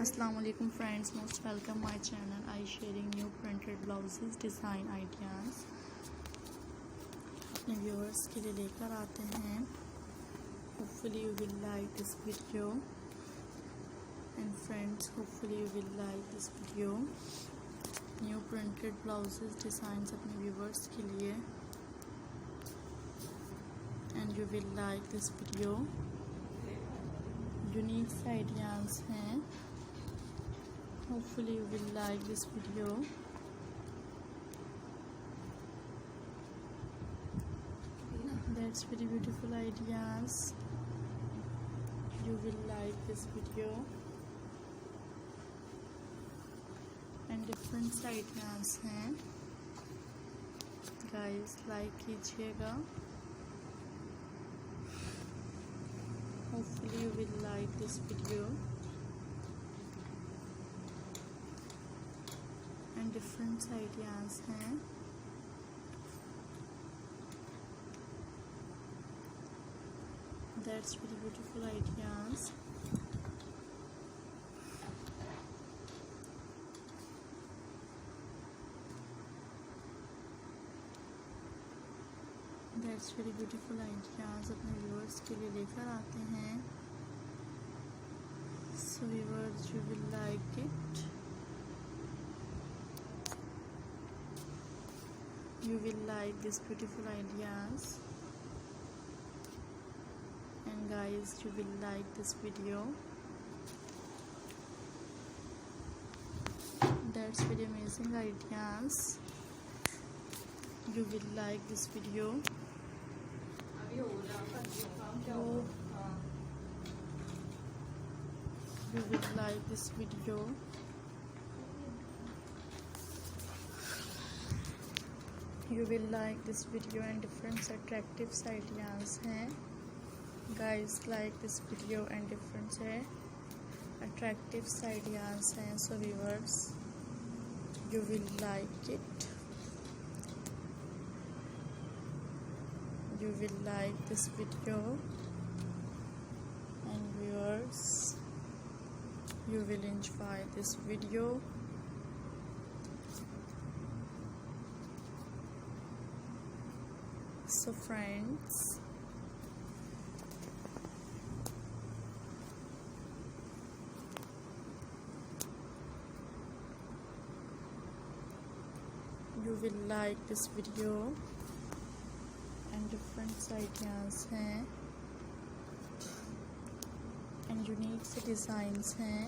Assalamu alaikum friends, most welcome my channel. I sharing new printed blouses design ideas अपने viewers के लिए लेकर आते हैं. Hopefully you will like this video and friends, hopefully you will like this video. New printed blouses designs अपने viewers के लिए and you will like this video. Unique ideas हैं. Hopefully you will like this video. That's very beautiful ideas. You will like this video and different ideas हैं. Guys like कीजिएगा. Hopefully you will like this video and different ideas हैं. That's very beautiful ideas. That's very beautiful ideas अपने viewers के लिए लेकर आते हैं. So viewers, you will like it. You will like these beautiful ideas. And guys, you will like this video. That's very amazing ideas. You will like this video. You will like this video. You will like this video and different attractive ideas हैं. Guys like this video and different attractive ideas हैं. So viewers, you will like it. You will like this video and viewers, you will enjoy this video. So friends, you will like this video and different ideas हैं and unique designs हैं.